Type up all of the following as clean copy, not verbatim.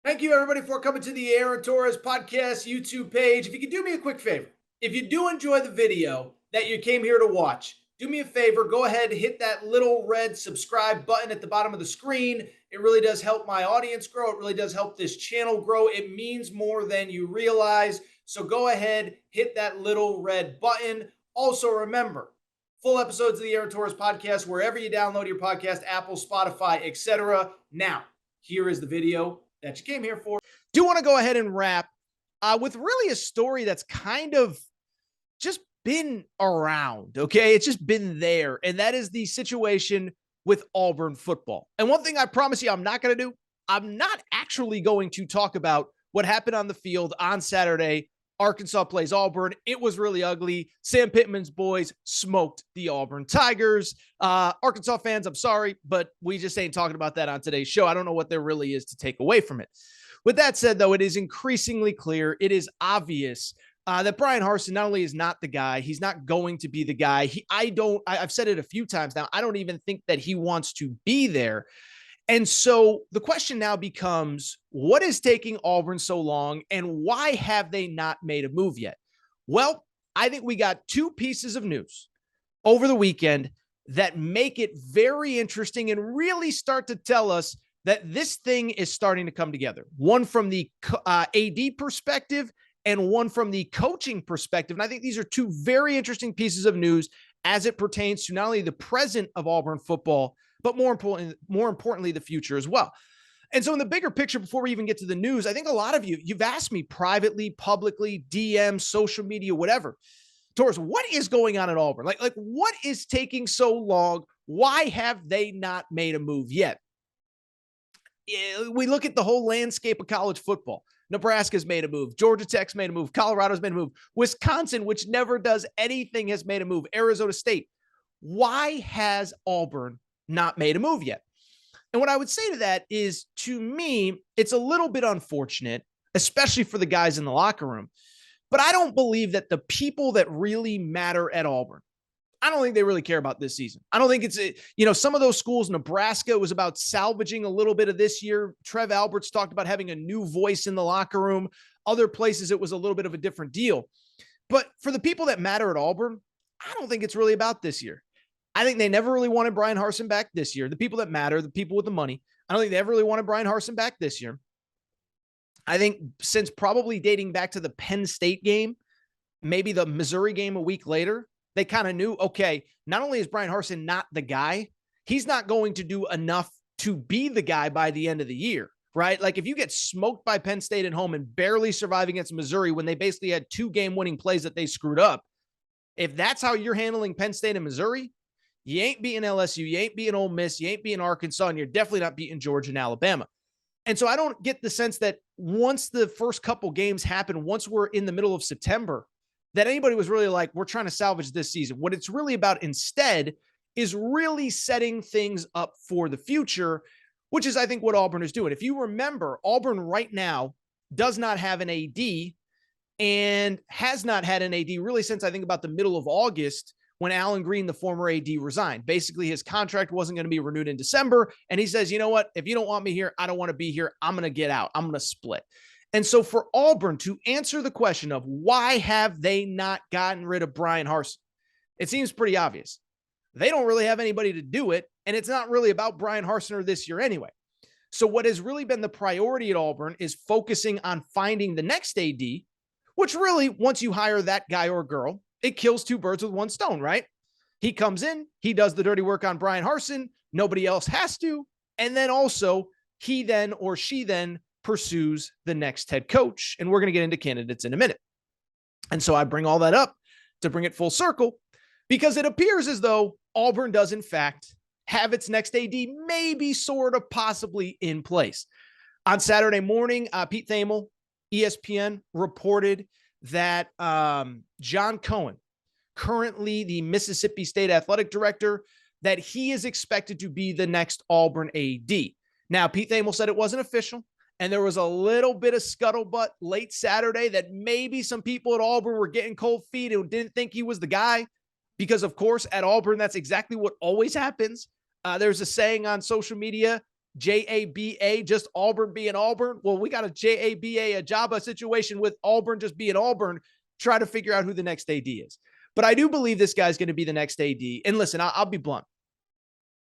Thank you, everybody, for coming to the Aaron Torres podcast YouTube page. If you could do me a quick favor, if you do enjoy the video that you came here to watch, do me a favor, go ahead and hit that little red subscribe button at the bottom of the screen. It really does help my audience grow. It really does help this channel grow. It means more than you realize. So go ahead, hit that little red button. Also, remember, full episodes of the Aaron Torres podcast, wherever you download your podcast, Apple, Spotify, etc. Now, here is the video that you came here for. Do want to go ahead and wrap with really a story that's kind of just been around, okay? It's just been there, and that is the situation with Auburn football. And one thing I promise you I'm not going to do, I'm not actually going to talk about what happened on the field on Saturday. Arkansas plays Auburn. It was really ugly. Sam Pittman's boys smoked the Auburn Tigers. Arkansas fans, I'm sorry, but we just ain't talking about that on today's show. I don't know what there really is to take away from it. With that said, though, it is increasingly clear, it is obvious that Bryan Harsin not only is not the guy, he's not going to be the guy. I've said it a few times now, I don't even think that he wants to be there. And so the question now becomes, what is taking Auburn so long, and why have they not made a move yet? Well, I think we got two pieces of news over the weekend that make it very interesting and really start to tell us that this thing is starting to come together. One from the AD perspective and one from the coaching perspective. And I think these are two very interesting pieces of news as it pertains to not only the present of Auburn football, but more importantly, the future as well. And so in the bigger picture, before we even get to the news, I think a lot of you've asked me privately, publicly, DM, social media, whatever, Torres, what is going on at Auburn? Like what is taking so long? Why have they not made a move yet? We look at the whole landscape of college football. Nebraska's made a move. Georgia Tech's made a move. Colorado's made a move. Wisconsin, which never does anything, has made a move. Arizona State. Why has Auburn not made a move yet? And what I would say to that is, to me, it's a little bit unfortunate, especially for the guys in the locker room. But I don't believe that the people that really matter at Auburn, I don't think they really care about this season. I don't think it's, some of those schools, Nebraska was about salvaging a little bit of this year. Trev Alberts talked about having a new voice in the locker room. Other places, it was a little bit of a different deal. But for the people that matter at Auburn, I don't think it's really about this year. I think they never really wanted Bryan Harsin back this year. The people that matter, the people with the money, I don't think they ever really wanted Bryan Harsin back this year. I think since probably dating back to the Penn State game, maybe the Missouri game a week later, they kind of knew, okay, not only is Bryan Harsin not the guy, he's not going to do enough to be the guy by the end of the year, right? Like if you get smoked by Penn State at home and barely survive against Missouri when they basically had 2 game-winning plays that they screwed up, if that's how you're handling Penn State and Missouri, you ain't beating LSU, you ain't beating Ole Miss, you ain't beating Arkansas, and you're definitely not beating Georgia and Alabama. And so I don't get the sense that once the first couple games happen, once we're in the middle of September, that anybody was really like, we're trying to salvage this season. What it's really about instead is really setting things up for the future, which is, I think, what Auburn is doing. If you remember, Auburn right now does not have an AD and has not had an AD really since I think about the middle of August, when Alan Green, the former AD, resigned. Basically, his contract wasn't going to be renewed in December. And he says, you know what? If you don't want me here, I don't want to be here. I'm going to get out. I'm going to split. And so for Auburn to answer the question of why have they not gotten rid of Bryan Harsin, it seems pretty obvious. They don't really have anybody to do it. And it's not really about Bryan Harsin this year anyway. So what has really been the priority at Auburn is focusing on finding the next AD, which really, once you hire that guy or girl, it kills 2 birds with 1 stone, right? He comes in, he does the dirty work on Bryan Harsin, nobody else has to, and then also he then or she then pursues the next head coach, and we're going to get into candidates in a minute. And so I bring all that up to bring it full circle because it appears as though Auburn does, in fact, have its next AD maybe sort of possibly in place. On Saturday morning, Pete Thamel, ESPN, reported that John Cohen, currently the Mississippi State athletic director, that he is expected to be the next Auburn AD. Now, Pete Thamel said it wasn't official, and there was a little bit of scuttlebutt late Saturday that maybe some people at Auburn were getting cold feet and didn't think he was the guy because, of course, at Auburn, that's exactly what always happens. There's a saying on social media, J-A-B-A, just Auburn being Auburn. Well, we got a J-A-B-A, a Jabba situation with Auburn just being Auburn, try to figure out who the next AD is. But I do believe this guy's going to be the next AD. And listen, I'll be blunt.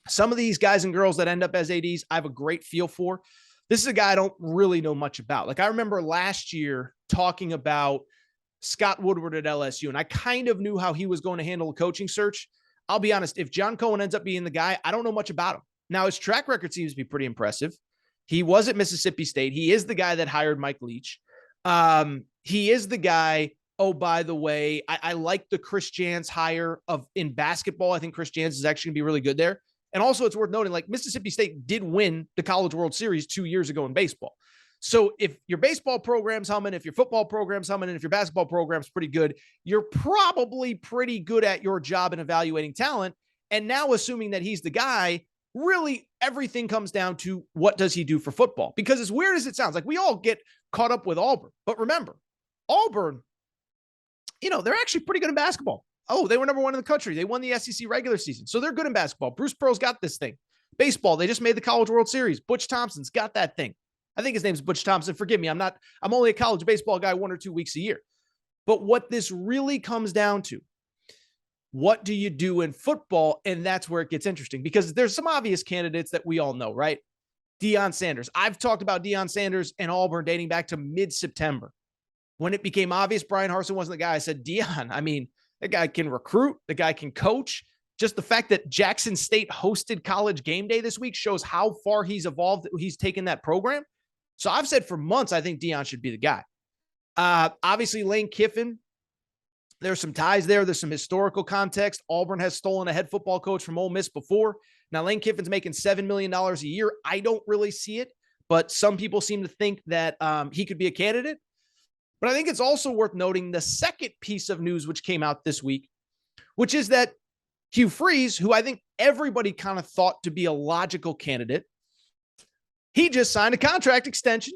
Some of these guys and girls that end up as ADs, I have a great feel for. This is a guy I don't really know much about. Like I remember last year talking about Scott Woodward at LSU, and I kind of knew how he was going to handle a coaching search. I'll be honest, if John Cohen ends up being the guy, I don't know much about him. Now, his track record seems to be pretty impressive. He was at Mississippi State. He is the guy that hired Mike Leach. He is the guy, oh, by the way, I like the Chris Jans hire in basketball. I think Chris Jans is actually going to be really good there. And also it's worth noting, like Mississippi State did win the College World Series 2 years ago in baseball. So if your baseball program's humming, if your football program's humming, and if your basketball program's pretty good, you're probably pretty good at your job in evaluating talent. And now assuming that he's the guy, really everything comes down to what does he do for football? Because as weird as it sounds, like we all get caught up with Auburn. But remember, Auburn, they're actually pretty good in basketball. Oh, they were number 1 in the country. They won the SEC regular season. So they're good in basketball. Bruce Pearl's got this thing. Baseball, they just made the College World Series. Butch Thompson's got that thing. I think his name's Butch Thompson. Forgive me. I'm only a college baseball guy 1 or 2 weeks a year. But what this really comes down to, what do you do in football? And that's where it gets interesting because there's some obvious candidates that we all know, right? Deion Sanders. I've talked about Deion Sanders and Auburn dating back to mid-September. When it became obvious Brian Harsin wasn't the guy, I said, Deion, that guy can recruit, the guy can coach. Just the fact that Jackson State hosted College Game Day this week shows how far he's evolved. He's taken that program. So I've said for months, I think Deion should be the guy. Obviously, Lane Kiffin, there's some ties there. There's some historical context. Auburn has stolen a head football coach from Ole Miss before. Now, Lane Kiffin's making $7 million a year. I don't really see it, but some people seem to think that he could be a candidate. But I think it's also worth noting the second piece of news which came out this week, which is that Hugh Freeze, who I think everybody kind of thought to be a logical candidate, he just signed a contract extension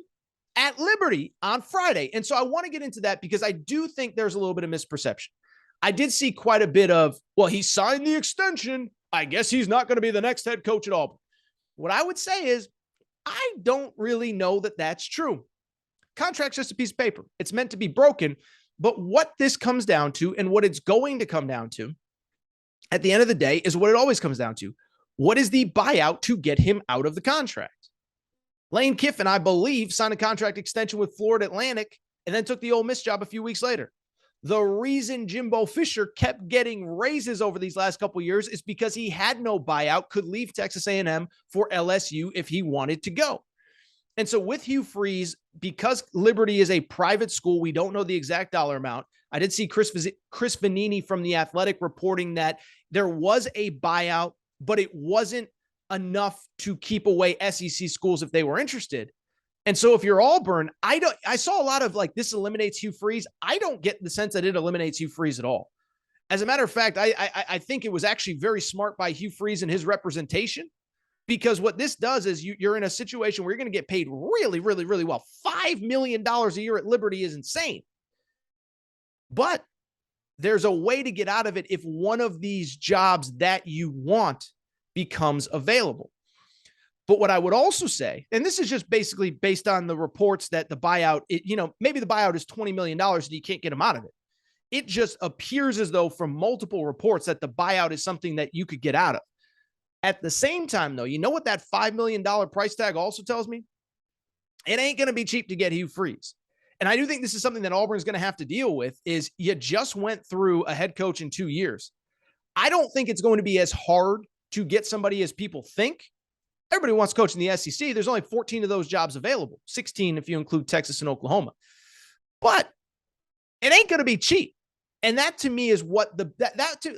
at Liberty on Friday. And so I want to get into that because I do think there's a little bit of misperception. I did see quite a bit of, well, he signed the extension. I guess he's not going to be the next head coach at Auburn. What I would say is I don't really know that that's true. Contract's just a piece of paper. It's meant to be broken. But what this comes down to and what it's going to come down to at the end of the day is what it always comes down to. What is the buyout to get him out of the contract? Lane Kiffin, I believe, signed a contract extension with Florida Atlantic and then took the Ole Miss job a few weeks later. The reason Jimbo Fisher kept getting raises over these last couple of years is because he had no buyout, could leave Texas A&M for LSU if he wanted to go. And so with Hugh Freeze, because Liberty is a private school, we don't know the exact dollar amount. I did see Chris Vanini from The Athletic reporting that there was a buyout, but it wasn't enough to keep away SEC schools if they were interested. And so if you're Auburn, I saw a lot of like, this eliminates Hugh Freeze. I don't get the sense that it eliminates Hugh Freeze at all. As a matter of fact, I think it was actually very smart by Hugh Freeze and his representation, because what this does is you're in a situation where you're going to get paid really, really, really well. $5 million a year at Liberty is insane. But there's a way to get out of it if one of these jobs that you want becomes available. But what I would also say, and this is just basically based on the reports that the buyout, maybe the buyout is $20 million and you can't get him out of it. It just appears as though from multiple reports that the buyout is something that you could get out of. At the same time, though, you know what that $5 million price tag also tells me? It ain't going to be cheap to get Hugh Freeze. And I do think this is something that Auburn's going to have to deal with is you just went through a head coach in 2 years. I don't think it's going to be as hard to get somebody as people think. Everybody wants to coach in the SEC. There's only 14 of those jobs available, 16 if you include Texas and Oklahoma. But it ain't going to be cheap. And that to me is what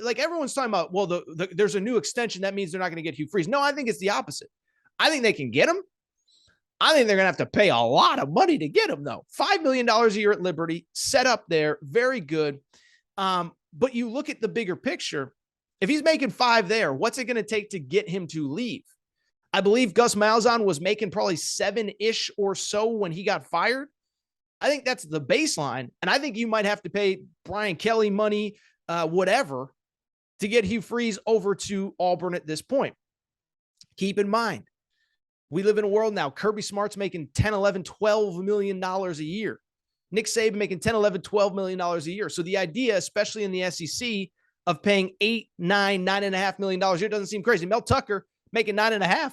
like everyone's talking about, well, there's a new extension. That means they're not going to get Hugh Freeze. No, I think it's the opposite. I think they can get him. I think they're going to have to pay a lot of money to get him, though. $5 million a year at Liberty, set up there, very good. But you look at the bigger picture. If he's making $5 million there, what's it going to take to get him to leave? I believe Gus Malzahn was making probably 7-ish or so when he got fired. I think that's the baseline. And I think you might have to pay Brian Kelly money, whatever, to get Hugh Freeze over to Auburn at this point. Keep in mind, We live in a world now. Kirby Smart's making 10, 11, $12 million a year. Nick Saban making 10, 11, $12 million a year. So the idea, especially in the SEC, of paying $8, $9, $9.5 million a year doesn't seem crazy. Mel Tucker making $9.5, and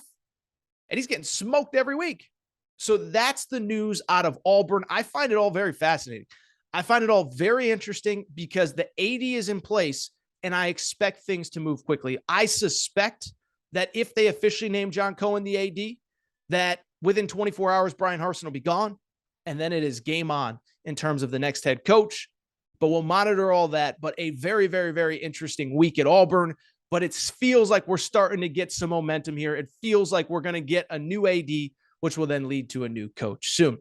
he's getting smoked every week. So that's the news out of Auburn. I find it all very fascinating. I find it all very interesting because the AD is in place, and I expect things to move quickly. I suspect that if they officially name John Cohen the AD, that within 24 hours, Brian Harsin will be gone, and then it is game on in terms of the next head coach. But we'll monitor all that. But a very, very, very interesting week at Auburn. But it feels like we're starting to get some momentum here. It feels like we're going to get a new AD, which will then lead to a new coach soon.